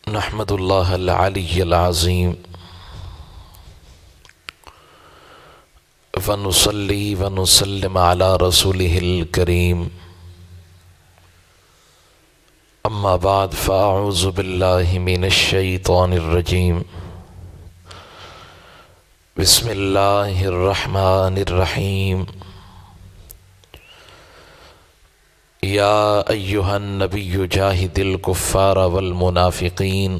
نحمد اللہ العلی العظیم ونصلی ونسلم علی رسولہ الکریم اما بعد فاعوذ باللہ من الشیطان الرجیم بسم اللہ الرحمن الرحیم یا ایہا النبی جاہد الکفار والمنافقین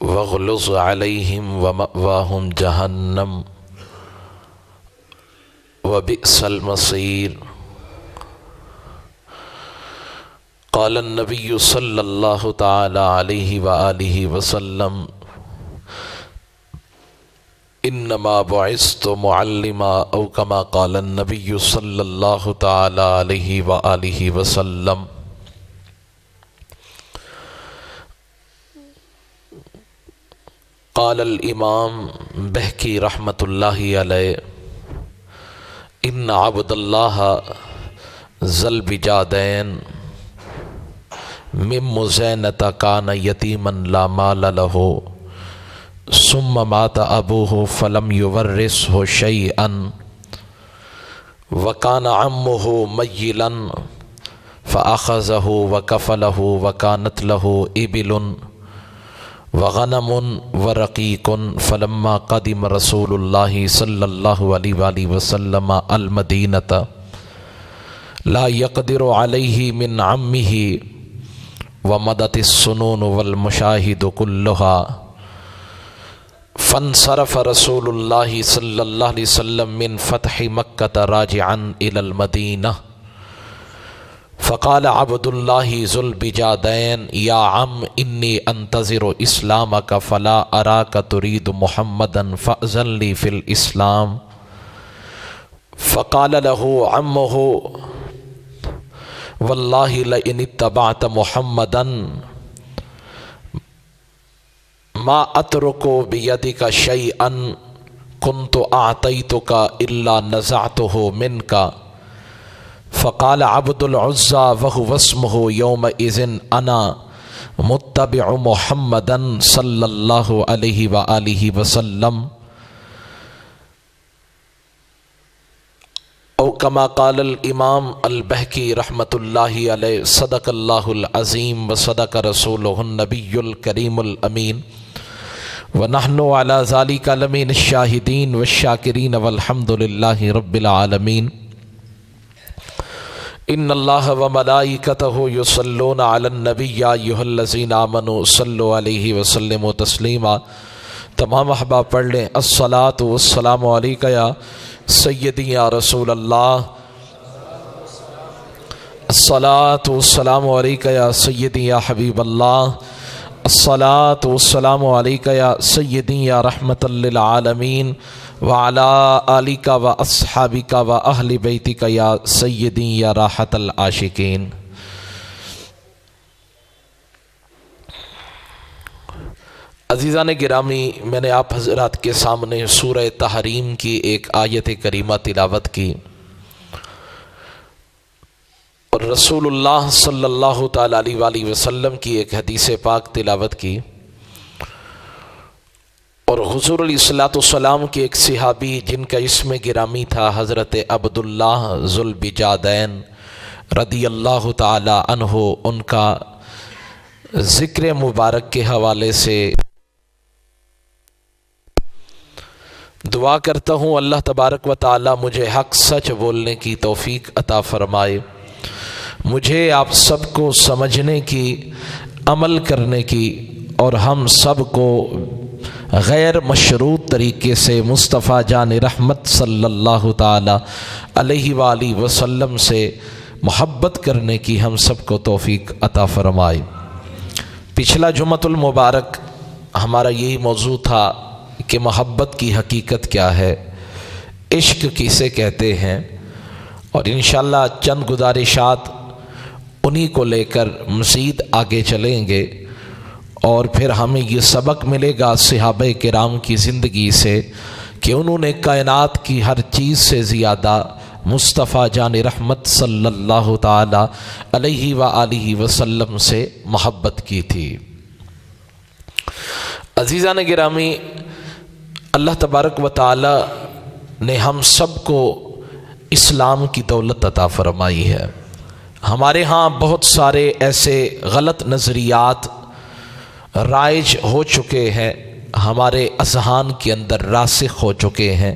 واغلظ علیہم ومأواہم جہنم وبئس المصیر قال النبی صلی اللہ تعالی علیہ وآلہ وسلم انما بعثت معلما او کما قال النبی صلی اللہ تعالی علیہ وآلہ وسلم۔ قال الامام بہقی رحمۃ اللہ علیہ ان عبد اللہ ذی البجادین من مزینۃ کان یتیما لا مال له ثم مات ابوه فلم يورثه شيئا وكان عمه ميلا فأخذه وكفله وكانت له إبل وغنم ورقيق فلما قدم رسول الله صلى الله عليه وآله وسلم المدينة لا يقدر عليه من عمه ومدت السنون والمشاهد كلها فانصرف رسول اللہ صلی اللہ علیہ وسلم من فتح مکہ راجعا الى المدینہ فقال عبد اللہ ذو البجادین یا عم انی انتظر اسلامک فلا اراک ترید محمدا فأذن لی فی الاسلام فقال له عمه واللہ لئن اتبعت محمدا ما اترک بیدک شیئا کنت اعطیتک الا نزعته منک فقال عبد العزى وهو اسمه يومئذ انا متبع محمدا صلی اللہ علیہ وآلہ وسلم او کما قال الامام البہقی رحمۃ اللہ علیہ صدق اللہ العظیم وصدق رسولہ النبی الکریم الامین ونحن علی ذلک لمن الشاہدین والشاکرین والحمد للہ رب العالمین۔ ان اللہ وملائکتہ یصلون علی النبی یا ایھا الذین آمنوا صلوا علیہ وسلموا تسلیما۔ تمام احباب پڑھ لیں الصلاۃ والسلام علیک یا سیدی یا رسول اللہ، الصلاۃ والسلام علیک یا سیدی یا حبیب اللہ، الصلاۃ والسلام علیک یا سیدی یا رحمۃ للعالمین وعلی آلک و اصحابک و اہل بیتک یا سیدی یا راحت العاشقین۔ عزیزان گرامی، میں نے آپ حضرات کے سامنے سورہ تحریم کی ایک آیت کریمہ تلاوت کی اور رسول اللہ صلی اللہ تعالیٰ علیہ وآلہ وسلم کی ایک حدیث پاک تلاوت کی، اور حضور علیہ الصلوۃ والسلام کے ایک صحابی جن کا اسم گرامی تھا حضرت عبداللہ ذو البجادین رضی اللہ تعالیٰ عنہ، ان کا ذکر مبارک کے حوالے سے دعا کرتا ہوں اللہ تبارک و تعالیٰ مجھے حق سچ بولنے کی توفیق عطا فرمائے، مجھے آپ سب کو سمجھنے کی، عمل کرنے کی، اور ہم سب کو غیر مشروط طریقے سے مصطفیٰ جان رحمت صلی اللہ تعالی علیہ وآلہ وسلم سے محبت کرنے کی ہم سب کو توفیق عطا فرمائے۔ پچھلا جمعۃ المبارک ہمارا یہی موضوع تھا کہ محبت کی حقیقت کیا ہے، عشق کسے کہتے ہیں، اور انشاءاللہ چند گزارشات انہی کو لے کر مزید آگے چلیں گے، اور پھر ہمیں یہ سبق ملے گا صحابہ کرام کی زندگی سے کہ انہوں نے کائنات کی ہر چیز سے زیادہ مصطفیٰ جان رحمت صلی اللہ تعالی علیہ وآلہ وسلم سے محبت کی تھی۔ عزیزان گرامی، اللہ تبارک و تعالی نے ہم سب کو اسلام کی دولت عطا فرمائی ہے۔ ہمارے ہاں بہت سارے ایسے غلط نظریات رائج ہو چکے ہیں، ہمارے اذہان کے اندر راسخ ہو چکے ہیں،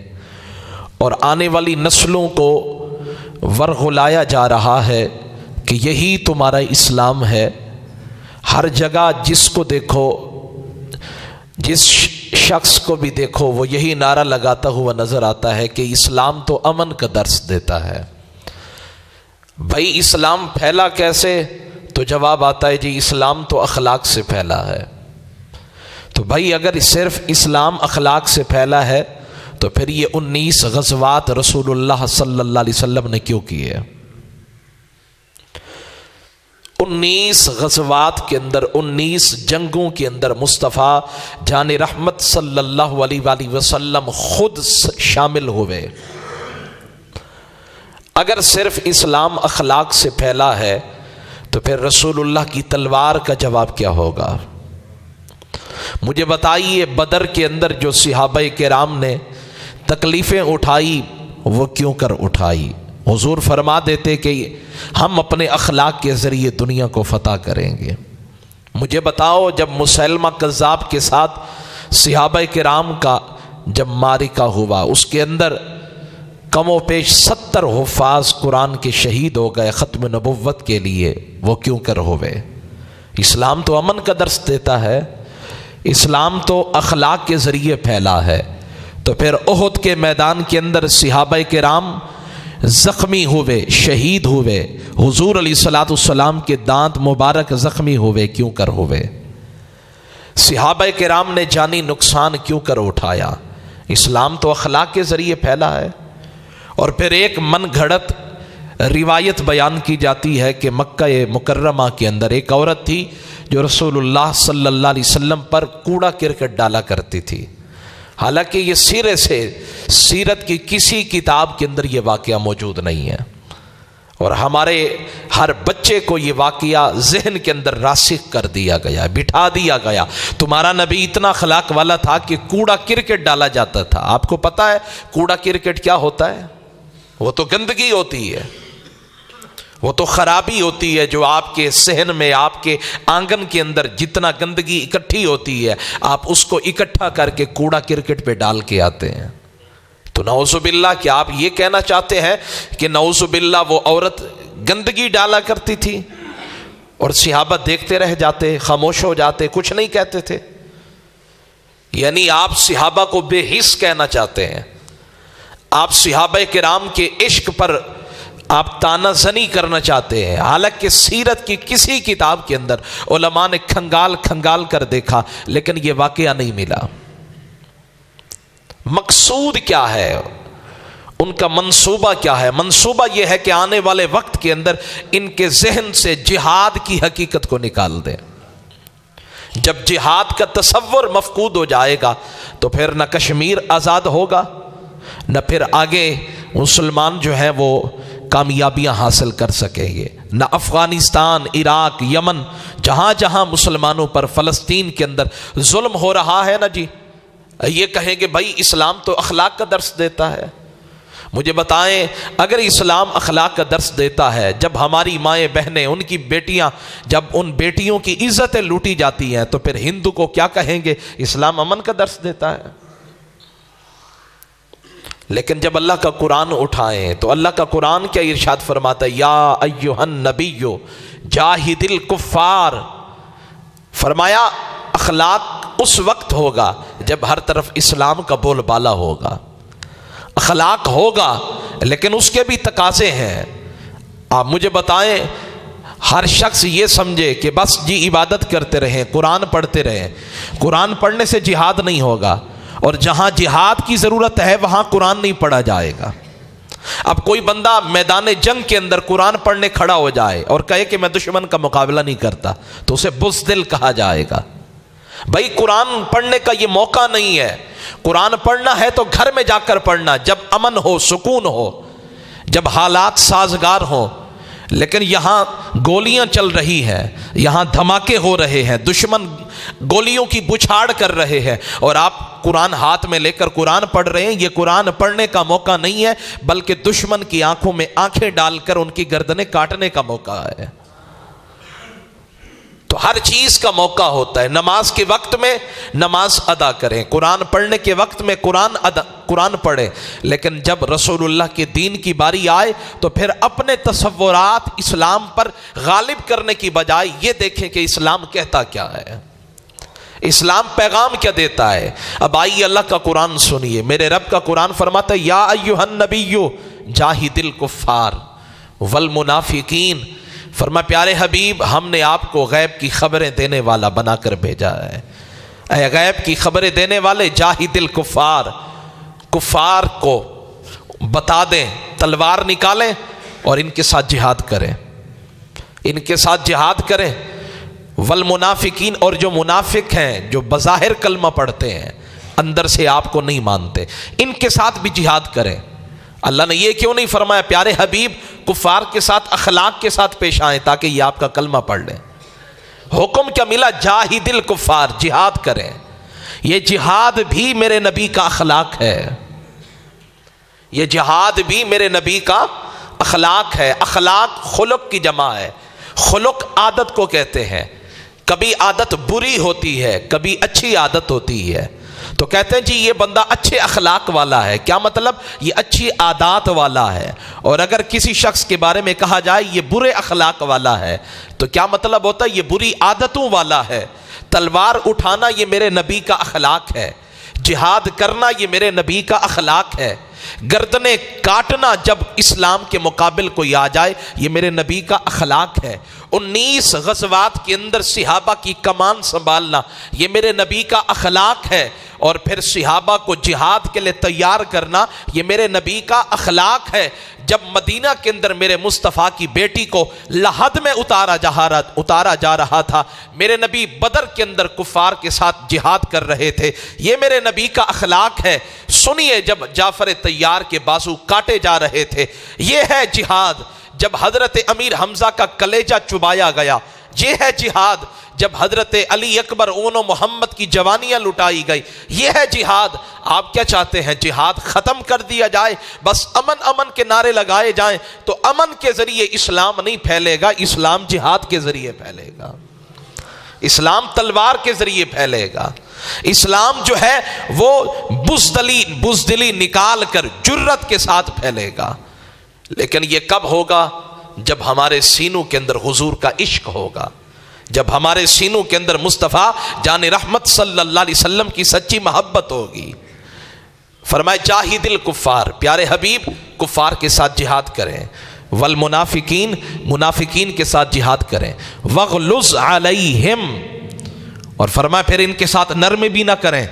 اور آنے والی نسلوں کو ورغلایا جا رہا ہے کہ یہی تمہارا اسلام ہے۔ ہر جگہ جس کو دیکھو، جس شخص کو بھی دیکھو، وہ یہی نعرہ لگاتا ہوا نظر آتا ہے کہ اسلام تو امن کا درس دیتا ہے۔ بھائی اسلام پھیلا کیسے؟ تو جواب آتا ہے جی اسلام تو اخلاق سے پھیلا ہے۔ تو بھائی اگر صرف اسلام اخلاق سے پھیلا ہے تو پھر یہ 19 غزوات رسول اللہ صلی اللہ علیہ وسلم نے کیوں کیے؟ 19 غزوات کے اندر، 19 جنگوں کے اندر مصطفیٰ جان رحمت صلی اللہ علیہ وآلہ وسلم خود شامل ہوئے۔ اگر صرف اسلام اخلاق سے پھیلا ہے تو پھر رسول اللہ کی تلوار کا جواب کیا ہوگا؟ مجھے بتائیے، بدر کے اندر جو صحابہ کرام نے تکلیفیں اٹھائی وہ کیوں کر اٹھائی؟ حضور فرما دیتے کہ ہم اپنے اخلاق کے ذریعے دنیا کو فتح کریں گے۔ مجھے بتاؤ، جب مسیلمہ کذاب کے ساتھ صحابہ کرام کا جب معرکہ ہوا، اس کے اندر کم و بیش 70 حفاظ قرآن کے شہید ہو گئے ختم نبوت کے لیے، وہ کیوں کر ہوئے؟ اسلام تو امن کا درس دیتا ہے، اسلام تو اخلاق کے ذریعے پھیلا ہے۔ تو پھر احد کے میدان کے اندر صحابہ کرام زخمی ہوئے، شہید ہوئے، حضور علیہ الصلوۃ والسلام کے دانت مبارک زخمی ہوئے، کیوں کر ہوئے؟ صحابہ کرام نے جانی نقصان کیوں کر اٹھایا؟ اسلام تو اخلاق کے ذریعے پھیلا ہے۔ اور پھر ایک من گھڑت روایت بیان کی جاتی ہے کہ مکہ مکرمہ کے اندر ایک عورت تھی جو رسول اللہ صلی اللہ علیہ وسلم پر کوڑا کرکٹ ڈالا کرتی تھی۔ حالانکہ یہ سیرے سے، سیرت کی کسی کتاب کے اندر یہ واقعہ موجود نہیں ہے، اور ہمارے ہر بچے کو یہ واقعہ ذہن کے اندر راسخ کر دیا گیا، بٹھا دیا گیا۔ تمہارا نبی اتنا اخلاق والا تھا کہ کوڑا کرکٹ ڈالا جاتا تھا۔ آپ کو پتا ہے کوڑا کرکٹ کیا ہوتا ہے؟ وہ تو گندگی ہوتی ہے، وہ تو خرابی ہوتی ہے، جو آپ کے صحن میں، آپ کے آنگن کے اندر جتنا گندگی اکٹھی ہوتی ہے، آپ اس کو اکٹھا کر کے کوڑا کرکٹ پہ ڈال کے آتے ہیں۔ تو نعوذ باللہ، کیا آپ یہ کہنا چاہتے ہیں کہ نعوذ باللہ وہ عورت گندگی ڈالا کرتی تھی اور صحابہ دیکھتے رہ جاتے، خاموش ہو جاتے، کچھ نہیں کہتے تھے؟ یعنی آپ صحابہ کو بے حس کہنا چاہتے ہیں، آپ صحابہ کرام کے عشق پر آپ تانا زنی کرنا چاہتے ہیں۔ حالانکہ سیرت کی کسی کتاب کے اندر علماء نے کھنگال کر دیکھا، لیکن یہ واقعہ نہیں ملا۔ مقصود کیا ہے ان کا؟ منصوبہ کیا ہے؟ منصوبہ یہ ہے کہ آنے والے وقت کے اندر ان کے ذہن سے جہاد کی حقیقت کو نکال دیں۔ جب جہاد کا تصور مفقود ہو جائے گا تو پھر نہ کشمیر آزاد ہوگا، نہ پھر آگے مسلمان جو ہیں وہ کامیابیاں حاصل کر سکیں گے، نہ افغانستان، عراق، یمن، جہاں جہاں مسلمانوں پر، فلسطین کے اندر ظلم ہو رہا ہے نا جی، یہ کہیں گے بھائی اسلام تو اخلاق کا درس دیتا ہے۔ مجھے بتائیں، اگر اسلام اخلاق کا درس دیتا ہے، جب ہماری مائیں بہنیں، ان کی بیٹیاں، جب ان بیٹیوں کی عزتیں لوٹی جاتی ہیں، تو پھر ہندو کو کیا کہیں گے؟ اسلام امن کا درس دیتا ہے۔ لیکن جب اللہ کا قرآن اٹھائیں تو اللہ کا قرآن کیا ارشاد فرماتا ہے؟ یا ایھا النبی جاہد الکفار۔ فرمایا اخلاق اس وقت ہوگا جب ہر طرف اسلام کا بول بالا ہوگا، اخلاق ہوگا، لیکن اس کے بھی تقاضے ہیں۔ آپ مجھے بتائیں، ہر شخص یہ سمجھے کہ بس جی عبادت کرتے رہیں، قرآن پڑھتے رہیں، قرآن پڑھنے سے جہاد نہیں ہوگا، اور جہاں جہاد کی ضرورت ہے وہاں قرآن نہیں پڑھا جائے گا۔ اب کوئی بندہ میدان جنگ کے اندر قرآن پڑھنے کھڑا ہو جائے اور کہے کہ میں دشمن کا مقابلہ نہیں کرتا، تو اسے بزدل کہا جائے گا۔ بھائی قرآن پڑھنے کا یہ موقع نہیں ہے، قرآن پڑھنا ہے تو گھر میں جا کر پڑھنا، جب امن ہو، سکون ہو، جب حالات سازگار ہوں۔ لیکن یہاں گولیاں چل رہی ہیں، یہاں دھماکے ہو رہے ہیں، دشمن گولیوں کی بچھاڑ کر رہے ہیں، اور آپ قرآن ہاتھ میں لے کر قرآن پڑھ رہے ہیں۔ یہ قرآن پڑھنے کا موقع نہیں ہے، بلکہ دشمن کی آنکھوں میں آنکھیں ڈال کر ان کی گردنیں کاٹنے کا موقع ہے۔ تو ہر چیز کا موقع ہوتا ہے۔ نماز کے وقت میں نماز ادا کریں، قرآن پڑھنے کے وقت میں قرآن پڑھیں، لیکن جب رسول اللہ کے دین کی باری آئے تو پھر اپنے تصورات اسلام پر غالب کرنے کی بجائے یہ دیکھیں کہ اسلام کہتا کیا ہے، اسلام پیغام کیا دیتا ہے۔ اب آئیے اللہ کا قرآن سنیے۔ میرے رب کا قرآن فرماتا ہے یا ایھا النبی جاہد الکفار والمنافقین، فرمایا پیارے حبیب ہم نے آپ کو غیب کی خبریں دینے والا بنا کر بھیجا ہے۔ اے غیب کی خبریں دینے والے، جاہد الکفار، کفار کو بتا دیں، تلوار نکالیں اور ان کے ساتھ جہاد کریں، ان کے ساتھ جہاد کریں۔ والمنافقین، اور جو منافق ہیں، جو بظاہر کلمہ پڑھتے ہیں اندر سے آپ کو نہیں مانتے، ان کے ساتھ بھی جہاد کریں۔ اللہ نے یہ کیوں نہیں فرمایا پیارے حبیب کفار کے ساتھ اخلاق کے ساتھ پیش آئیں تاکہ یہ آپ کا کلمہ پڑھ لیں؟ حکم کیا ملا؟ جاہد الکفار، جہاد کریں۔ یہ جہاد بھی میرے نبی کا اخلاق ہے، یہ جہاد بھی میرے نبی کا اخلاق ہے۔ اخلاق خلق کی جمع ہے، خلق عادت کو کہتے ہیں۔ کبھی عادت بری ہوتی ہے، کبھی اچھی عادت ہوتی ہے، تو کہتے ہیں جی یہ بندہ اچھے اخلاق والا ہے، کیا مطلب؟ یہ اچھی عادات والا ہے۔ اور اگر کسی شخص کے بارے میں کہا جائے یہ برے اخلاق والا ہے تو کیا مطلب ہوتا ہے؟ یہ بری عادتوں والا ہے۔ تلوار اٹھانا یہ میرے نبی کا اخلاق ہے، جہاد کرنا یہ میرے نبی کا اخلاق ہے، گردنیں کاٹنا جب اسلام کے مقابل کوئی آ جائے یہ میرے نبی کا اخلاق ہے۔ 19 غزوات کے اندر صحابہ کی کمان سنبھالنا یہ میرے نبی کا اخلاق ہے، اور پھر صحابہ کو جہاد کے لیے تیار کرنا یہ میرے نبی کا اخلاق ہے۔ جب مدینہ کے اندر میرے مصطفیٰ کی بیٹی کو لحد میں اتارا جا رہا تھا، میرے نبی بدر کے اندر کفار کے ساتھ جہاد کر رہے تھے، یہ میرے نبی کا اخلاق ہے۔ سنیے جب جعفر طیار کے بازو کاٹے جا رہے تھے یہ ہے جہاد۔ جب حضرت امیر حمزہ کا کلیجہ چبایا گیا یہ ہے جہاد۔ جب حضرت علی اکبر اون و محمد کی جوانیاں لٹائی گئی یہ ہے جہاد۔ آپ کیا چاہتے ہیں؟ جہاد ختم کر دیا جائے، بس امن امن کے نعرے لگائے جائیں؟ تو امن کے ذریعے اسلام نہیں پھیلے گا، اسلام جہاد کے ذریعے پھیلے گا، اسلام تلوار کے ذریعے پھیلے گا۔ اسلام جو ہے وہ بزدلی نکال کر جرت کے ساتھ پھیلے گا۔ لیکن یہ کب ہوگا؟ جب ہمارے سینوں کے اندر حضور کا عشق ہوگا، جب ہمارے سینوں کے اندر مصطفیٰ جان رحمت صلی اللہ علیہ وسلم کی سچی محبت ہوگی۔ فرمایا جاہد الکفار، پیارے حبیب کفار کے ساتھ جہاد کریں، والمنافقین، منافقین کے ساتھ جہاد کریں، وغلظ علیہم، اور فرمایا پھر ان کے ساتھ نرمی بھی نہ کریں،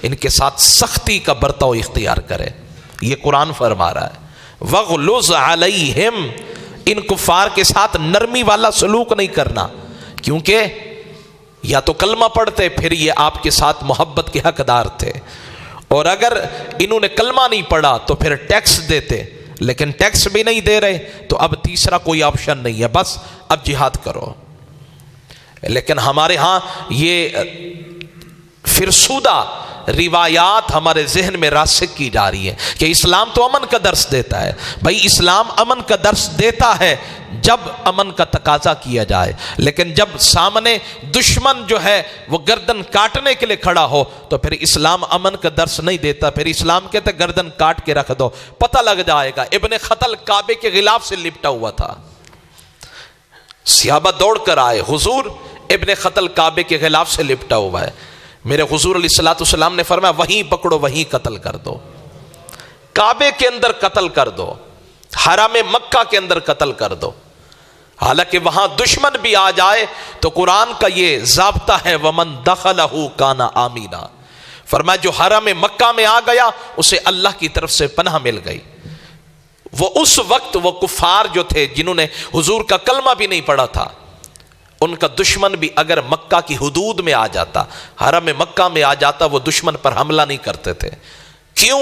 ان کے ساتھ سختی کا برتاؤ اختیار کریں۔ یہ قرآن فرما رہا ہے وغلظ علیہم، ان کفار کے ساتھ نرمی والا سلوک نہیں کرنا، کیونکہ یا تو کلمہ پڑھتے پھر یہ آپ کے ساتھ محبت کے حقدار تھے، اور اگر انہوں نے کلمہ نہیں پڑھا تو پھر ٹیکس دیتے، لیکن ٹیکس بھی نہیں دے رہے تو اب تیسرا کوئی آپشن نہیں ہے، بس اب جہاد کرو۔ لیکن ہمارے ہاں یہ فرسودہ روایات ہمارے ذہن میں راسخ کی جا رہی ہے کہ اسلام تو امن کا درس دیتا ہے۔ بھائی اسلام امن کا درس دیتا ہے جب امن کا تقاضا کیا جائے، لیکن جب سامنے دشمن جو ہے وہ گردن کاٹنے کے لیے کھڑا ہو تو پھر اسلام امن کا درس نہیں دیتا، پھر اسلام کہتا ہے گردن کاٹ کے رکھ دو، پتہ لگ جائے گا۔ ابن خطل کعبے کے غلاف سے لپٹا ہوا تھا، صحابہ دوڑ کر آئے، حضور ابن خطل کعبے کے غلاف سے لپٹا ہوا ہے۔ میرے حضور علیہ الصلوۃ والسلام نے فرمایا وہیں پکڑو، وہیں قتل کر دو، کعبے کے اندر قتل کر دو، حرم مکہ کے اندر قتل کر دو۔ حالانکہ وہاں دشمن بھی آ جائے تو قرآن کا یہ ضابطہ ہے وَمَن دَخَلَهُ كَانَ آمِنًا، فرمایا جو حرم مکہ میں آ گیا اسے اللہ کی طرف سے پناہ مل گئی۔ وہ اس وقت وہ کفار جو تھے جنہوں نے حضور کا کلمہ بھی نہیں پڑھا تھا، ان کا دشمن بھی اگر مکہ کی حدود میں آ جاتا، حرم مکہ میں آ جاتا، وہ دشمن پر حملہ نہیں کرتے تھے۔ کیوں؟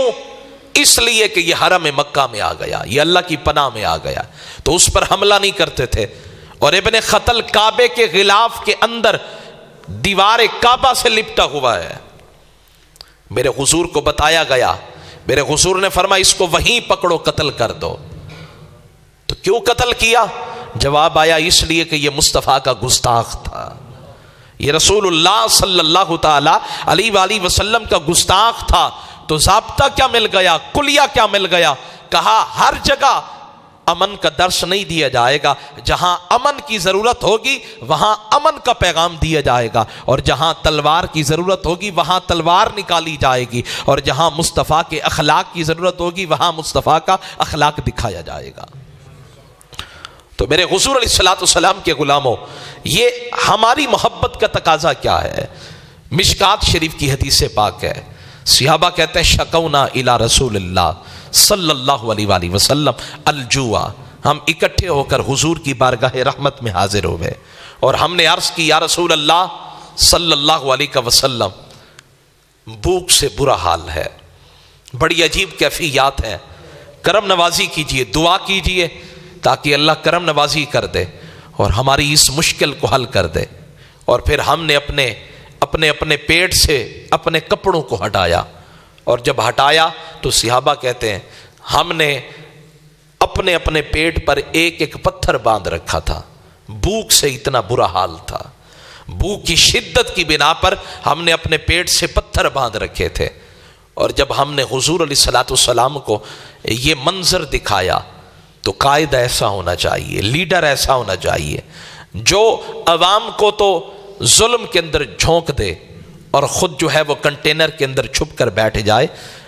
اس لیے کہ یہ حرم مکہ میں آ گیا، یہ اللہ کی پناہ میں آ گیا، تو اس پر حملہ نہیں کرتے تھے۔ اور ابن خطل کعبے کے غلاف کے اندر دیوار کعبہ سے لپٹا ہوا ہے۔ میرے حضور کو بتایا گیا، میرے حضور نے فرمایا اس کو وہیں پکڑو، قتل کر دو۔ تو کیوں قتل کیا؟ جواب آیا اس لیے کہ یہ مصطفیٰ کا گستاخ تھا، یہ رسول اللہ صلی اللہ تعالی علیہ وآلہ وسلم کا گستاخ تھا۔ تو ضابطہ کیا مل گیا، کلیہ کیا مل گیا؟ کہا ہر جگہ امن کا درس نہیں دیا جائے گا، جہاں امن کی ضرورت ہوگی وہاں امن کا پیغام دیا جائے گا، اور جہاں تلوار کی ضرورت ہوگی وہاں تلوار نکالی جائے گی، اور جہاں مصطفیٰ کے اخلاق کی ضرورت ہوگی وہاں مصطفیٰ کا اخلاق دکھایا جائے گا۔ تو میرے حضور علیہ الصلوۃ والسلام کے غلاموں، یہ ہماری محبت کا تقاضا کیا ہے؟ مشکات شریف کی حدیث پاک ہے، صحابہ کہتے ہیں شکونا الی رسول اللہ صلی اللہ علیہ وآلہ وسلم الجوع، ہم اکٹھے ہو کر حضور کی بارگاہ رحمت میں حاضر ہوئے اور ہم نے عرض کی یا رسول اللہ صلی اللہ علیہ وسلم، بھوک سے برا حال ہے، بڑی عجیب کیفیات ہیں، کرم نوازی کیجئے، دعا کیجئے تاکہ اللہ کرم نوازی کر دے اور ہماری اس مشکل کو حل کر دے۔ اور پھر ہم نے اپنے پیٹ سے اپنے کپڑوں کو ہٹایا، اور جب ہٹایا تو صحابہ کہتے ہیں ہم نے اپنے پیٹ پر ایک ایک پتھر باندھ رکھا تھا، بھوک سے اتنا برا حال تھا، بھوک کی شدت کی بنا پر ہم نے اپنے پیٹ سے پتھر باندھ رکھے تھے۔ اور جب ہم نے حضور علیہ الصلوۃ والسلام کو یہ منظر دکھایا تو قائد ایسا ہونا چاہیے، لیڈر ایسا ہونا چاہیے جو عوام کو تو ظلم کے اندر جھونک دے اور خود جو ہے وہ کنٹینر کے اندر چھپ کر بیٹھ جائے۔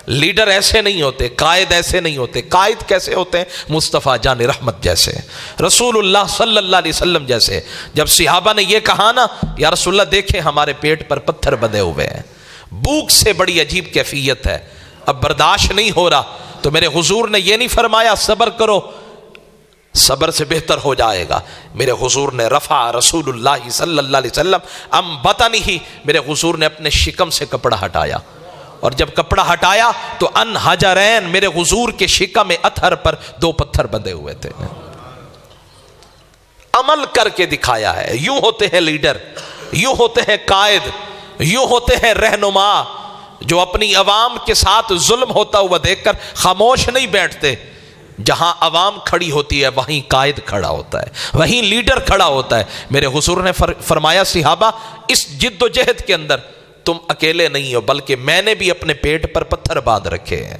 لیڈر ایسے نہیں ہوتے، قائد ایسے نہیں ہوتے۔ قائد کیسے ہوتے ہیں؟ مصطفیٰ جان رحمت جیسے، رسول اللہ صلی اللہ علیہ وسلم جیسے۔ جب صحابہ نے یہ کہا نا یا رسول اللہ دیکھیں ہمارے پیٹ پر پتھر بندھے ہوئے ہیں، بھوک سے بڑی عجیب کیفیت ہے، اب برداشت نہیں ہو رہا، تو میرے حضور نے یہ نہیں فرمایا صبر کرو، صبر سے بہتر ہو جائے گا۔ میرے حضور نے رفع رسول اللہ صلی اللہ علیہ وسلم ام بطنہ، میرے حضور نے اپنے شکم سے کپڑا ہٹایا، اور جب کپڑا ہٹایا تو ان حجرین، میرے حضور کے شکم اطہر پر 2 پتھر بندھے ہوئے تھے۔ عمل کر کے دکھایا ہے۔ یوں ہوتے ہیں لیڈر، یوں ہوتے ہیں قائد، یوں ہوتے ہیں رہنما، جو اپنی عوام کے ساتھ ظلم ہوتا ہوا دیکھ کر خاموش نہیں بیٹھتے۔ جہاں عوام کھڑی ہوتی ہے وہیں قائد کھڑا ہوتا ہے، وہیں لیڈر کھڑا ہوتا ہے۔ میرے حضور نے فرمایا صحابہ اس جد و جہد کے اندر تم اکیلے نہیں ہو، بلکہ میں نے بھی اپنے پیٹ پر پتھر باندھ رکھے ہیں۔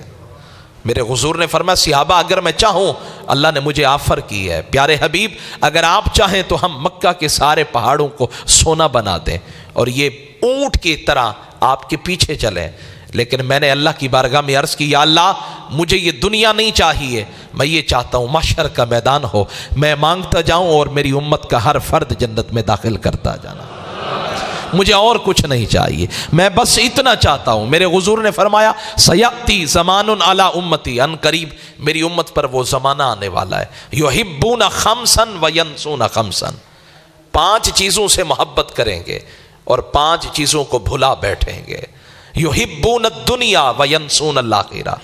میرے حضور نے فرمایا صحابہ اگر میں چاہوں، اللہ نے مجھے آفر کی ہے، پیارے حبیب اگر آپ چاہیں تو ہم مکہ کے سارے پہاڑوں کو سونا بنا دیں اور یہ اونٹ کی طرح آپ کے پیچھے چلیں، لیکن میں نے اللہ کی بارگاہ میں عرض کی یا اللہ مجھے یہ دنیا نہیں چاہیے، میں یہ چاہتا ہوں محشر کا میدان ہو، میں مانگتا جاؤں اور میری امت کا ہر فرد جنت میں داخل کرتا جانا، مجھے اور کچھ نہیں چاہیے، میں بس اتنا چاہتا ہوں۔ میرے حضور نے فرمایا سیأتی زمان علی امتی، ان قریب میری امت پر وہ زمانہ آنے والا ہے، یحبون خمسا وینسون خمسا، 5 چیزوں سے محبت کریں گے اور 5 چیزوں کو بھلا بیٹھیں گے۔ یحبون الدنیا وینسون الآخرہ،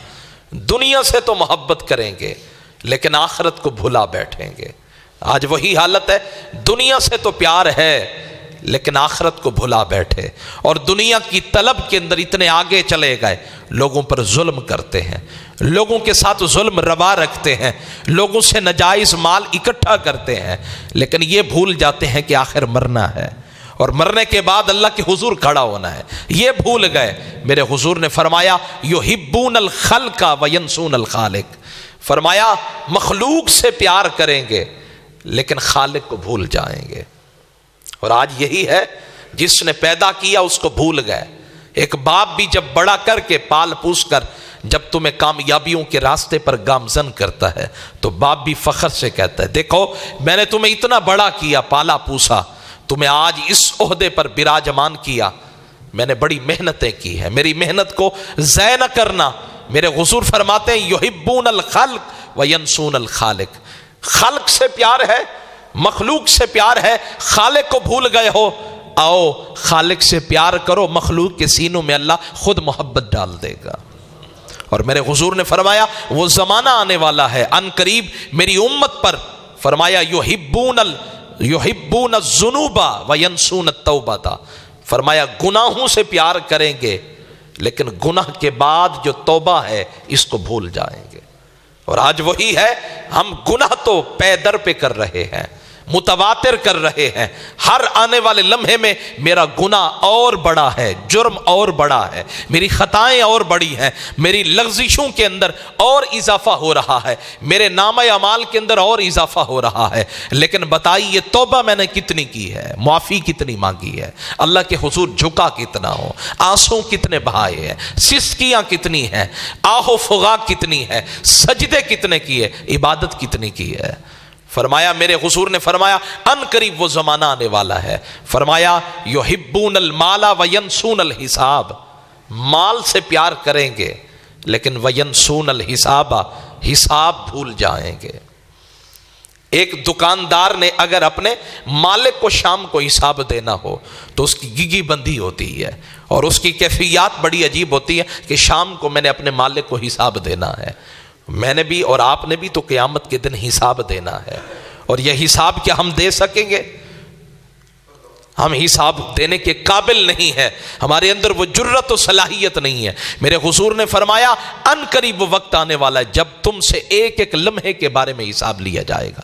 دنیا سے تو محبت کریں گے لیکن آخرت کو بھلا بیٹھیں گے۔ آج وہی حالت ہے، دنیا سے تو پیار ہے لیکن آخرت کو بھلا بیٹھے، اور دنیا کی طلب کے اندر اتنے آگے چلے گئے، لوگوں پر ظلم کرتے ہیں، لوگوں کے ساتھ ظلم روا رکھتے ہیں، لوگوں سے ناجائز مال اکٹھا کرتے ہیں، لیکن یہ بھول جاتے ہیں کہ آخر مرنا ہے اور مرنے کے بعد اللہ کے حضور کھڑا ہونا ہے، یہ بھول گئے۔ میرے حضور نے فرمایا یحبون الخلق وینسون الخالق، فرمایا مخلوق سے پیار کریں گے لیکن خالق کو بھول جائیں گے۔ اور آج یہی ہے، جس نے پیدا کیا اس کو بھول گئے۔ ایک باپ بھی جب بڑا کر کے پال پوس کر جب تمہیں کامیابیوں کے راستے پر گامزن کرتا ہے تو باپ بھی فخر سے کہتا ہے دیکھو میں نے تمہیں اتنا بڑا کیا، پالا پوسا، تمہیں آج اس عہدے پر براجمان کیا، میں نے بڑی محنتیں کی ہیں، میری محنت کو ضائع نہ کرنا۔ میرے حضور فرماتے ہیں یحبون الخلق وینسون الخالق، خلق سے پیار ہے، مخلوق سے پیار ہے، خالق کو بھول گئے ہو، آؤ خالق سے پیار کرو، مخلوق کے سینوں میں اللہ خود محبت ڈال دے گا۔ اور میرے حضور نے فرمایا وہ زمانہ آنے والا ہے ان قریب میری امت پر، فرمایا یحبون الذنوب وینسون التوبۃ، فرمایا گناہوں سے پیار کریں گے لیکن گناہ کے بعد جو توبہ ہے اس کو بھول جائیں گے۔ اور آج وہی ہے، ہم گناہ تو پے در پہ کر رہے ہیں، متواتر کر رہے ہیں، ہر آنے والے لمحے میں میرا گناہ اور بڑا ہے، جرم اور بڑا ہے، میری خطائیں اور بڑی ہیں، میری لغزشوں کے اندر اور اضافہ ہو رہا ہے، میرے نامہ اعمال کے اندر اور اضافہ ہو رہا ہے۔ لیکن بتائیے توبہ میں نے کتنی کی ہے، معافی کتنی مانگی ہے، اللہ کے حضور جھکا کتنا ہو، آنسو کتنے بہائے ہیں، سسکیاں کتنی ہیں، آہ و فغاں کتنی ہے، سجدے کتنے کیے، عبادت کتنی کی ہے۔ فرمایا میرے حضور نے فرمایا ان قریب وہ زمانہ آنے والا ہے، فرمایا یحبون المال وینسون الحساب، مال سے پیار کریں گے لیکن وینسون الحساب، حساب بھول جائیں گے۔ ایک دکاندار نے اگر اپنے مالک کو شام کو حساب دینا ہو تو اس کی گگی بندی ہوتی ہے اور اس کی کیفیات بڑی عجیب ہوتی ہے کہ شام کو میں نے اپنے مالک کو حساب دینا ہے۔ میں نے بھی اور آپ نے بھی تو قیامت کے دن حساب دینا ہے، اور یہ حساب کیا ہم دے سکیں گے؟ ہم حساب دینے کے قابل نہیں ہیں، ہمارے اندر وہ جرت و صلاحیت نہیں ہے۔ میرے حضور نے فرمایا ان قریب وہ وقت آنے والا ہے جب تم سے ایک ایک لمحے کے بارے میں حساب لیا جائے گا۔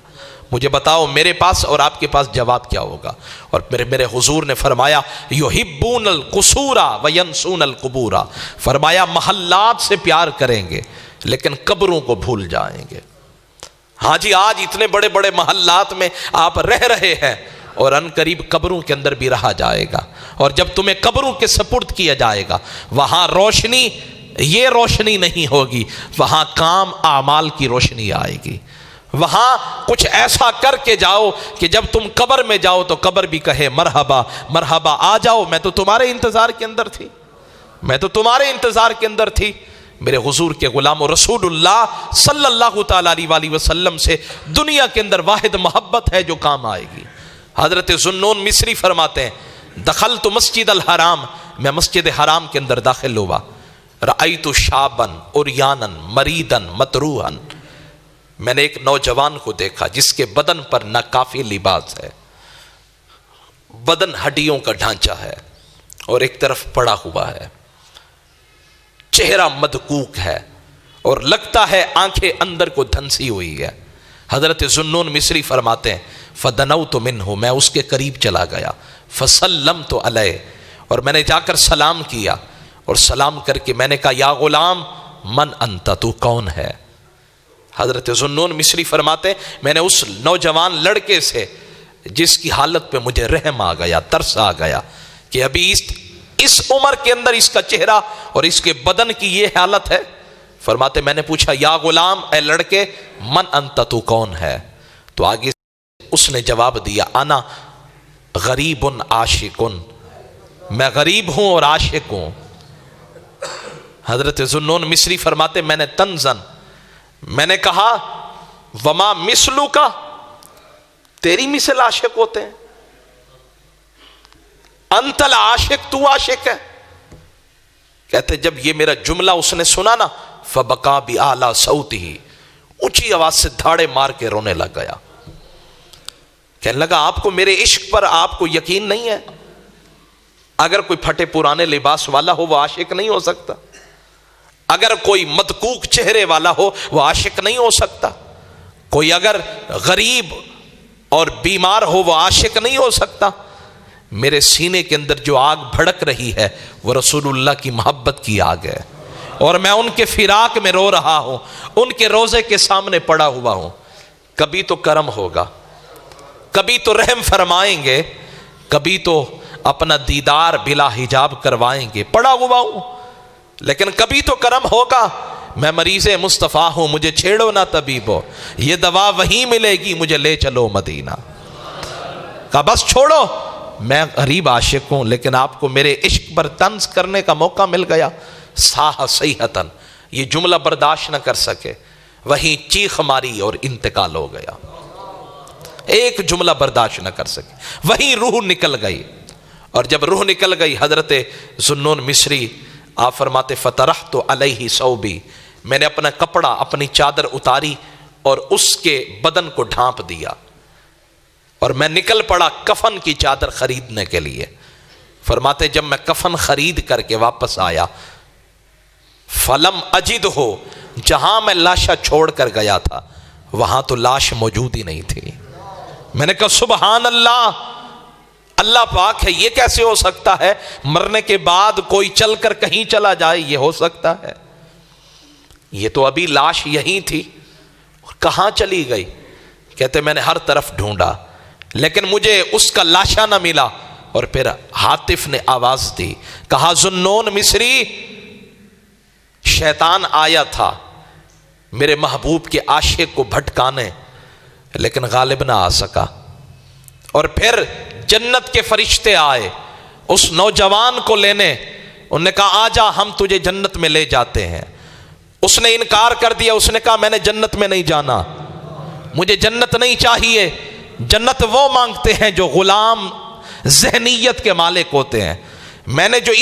مجھے بتاؤ میرے پاس اور آپ کے پاس جواب کیا ہوگا؟ اور میرے حضور نے فرمایا یحبون القصور وینسون القبور، فرمایا محلات سے پیار کریں گے لیکن قبروں کو بھول جائیں گے۔ ہاں جی، آج اتنے بڑے بڑے محلات میں آپ رہ رہے ہیں اور ان قریب قبروں کے اندر بھی رہا جائے گا، اور جب تمہیں قبروں کے سپرد کیا جائے گا وہاں روشنی یہ روشنی نہیں ہوگی، وہاں کام اعمال کی روشنی آئے گی۔ وہاں کچھ ایسا کر کے جاؤ کہ جب تم قبر میں جاؤ تو قبر بھی کہے مرحبا مرحبا، آ جاؤ، میں تو تمہارے انتظار کے اندر تھی، میں تو تمہارے انتظار کے اندر تھی۔ میرے حضور کے غلام و رسول اللہ صلی اللہ تعالیٰ علیہ وسلم سے دنیا کے اندر واحد محبت ہے جو کام آئے گی۔ حضرت ذوالنون مصری فرماتے ہیں دخلت مسجد الحرام، میں مسجد حرام کے اندر داخل ہوا، رأیت شابا عریانا مریدا مطروحا، میں نے ایک نوجوان کو دیکھا جس کے بدن پر ناکافی لباس ہے، بدن ہڈیوں کا ڈھانچہ ہے اور ایک طرف پڑا ہوا ہے، چہرہ مدقوق ہے اور لگتا ہے آنکھیں اندر کو دھنسی ہوئی ہے۔ حضرت ذوالنون مصری فرماتے ہیں فدنوت منہ، میں اس کے قریب چلا گیا، فسلمت علیہ، اور میں نے جا کر سلام کیا، اور سلام کر کے میں نے کہا یا غلام من انت، تو کون ہے؟ حضرت ذوالنون مصری فرماتے ہیں میں نے اس نوجوان لڑکے سے جس کی حالت پہ مجھے رحم آ گیا، ترس آ گیا کہ ابھی اس عمر کے اندر اس کا چہرہ اور اس کے بدن کی یہ حالت ہے، فرماتے میں نے پوچھا یا غلام، اے لڑکے، من انت، تو کون ہے؟ تو آگے اس نے جواب دیا انا غریب عاشق، میں غریب ہوں اور عاشق ہوں۔ حضرت ذوالنون مصری فرماتے میں نے تنزن، میں نے کہا وما مثلو کا، تیری مثل عاشق ہوتے ہیں؟ انت العاشق، تو عاشق ہے؟ کہتے جب یہ میرا جملہ اس نے سنا نا فبکا بِأَعْلَى صَوْتِهِ، اونچی آواز سے دھاڑے مار کے رونے لگ گیا، کہنے لگا آپ کو میرے عشق پر آپ کو یقین نہیں ہے؟ اگر کوئی پھٹے پرانے لباس والا ہو وہ عاشق نہیں ہو سکتا، اگر کوئی مدقوق چہرے والا ہو وہ عاشق نہیں ہو سکتا، کوئی اگر غریب اور بیمار ہو وہ عاشق نہیں ہو سکتا۔ میرے سینے کے اندر جو آگ بھڑک رہی ہے وہ رسول اللہ کی محبت کی آگ ہے، اور میں ان کے فراق میں رو رہا ہوں، ان کے روزے کے سامنے پڑا ہوا ہوں۔ کبھی تو کرم ہوگا، کبھی تو رحم فرمائیں گے، کبھی تو اپنا دیدار بلا حجاب کروائیں گے، پڑا ہوا ہوں، لیکن کبھی تو کرم ہوگا۔ میں مریض مصطفیٰ ہوں، مجھے چھیڑو نہ طبیبو، یہ دوا وہیں ملے گی، مجھے لے چلو مدینہ۔ کہا بس چھوڑو، میں غریب عاشق ہوں لیکن آپ کو میرے عشق پر طنز کرنے کا موقع مل گیا۔ صاح صیحتن، یہ جملہ برداشت نہ کر سکے، وہیں چیخ ماری اور انتقال ہو گیا، ایک جملہ برداشت نہ کر سکے، وہیں روح نکل گئی، اور جب روح نکل گئی حضرت ذوالنون مصری آپ فرماتے فطرحت علیہ ثوبی، میں نے اپنا کپڑا اپنی چادر اتاری اور اس کے بدن کو ڈھانپ دیا اور میں نکل پڑا کفن کی چادر خریدنے کے لیے۔ فرماتے جب میں کفن خرید کر کے واپس آیا، فلم اجد ہو، جہاں میں لاشا چھوڑ کر گیا تھا وہاں تو لاش موجود ہی نہیں تھی۔ میں نے کہا سبحان اللہ، اللہ پاک ہے، یہ کیسے ہو سکتا ہے؟ مرنے کے بعد کوئی چل کر کہیں چلا جائے، یہ ہو سکتا ہے؟ یہ تو ابھی لاش یہیں تھی، کہاں چلی گئی؟ کہتے میں نے ہر طرف ڈھونڈا لیکن مجھے اس کا لاشا نہ ملا۔ اور پھر حاطف نے آواز دی، کہا ذوالنون مصری، شیطان آیا تھا میرے محبوب کے عاشق کو بھٹکانے لیکن غالب نہ آ سکا۔ اور پھر جنت کے فرشتے آئے اس نوجوان کو لینے، انہوں نے کہا آجا ہم تجھے جنت میں لے جاتے ہیں۔ اس نے انکار کر دیا، اس نے کہا میں نے جنت میں نہیں جانا، مجھے جنت نہیں چاہیے۔ جنت وہ مانگتے ہیں جو غلام ذہنیت کے مالک ہوتے ہیں۔ میں نے جو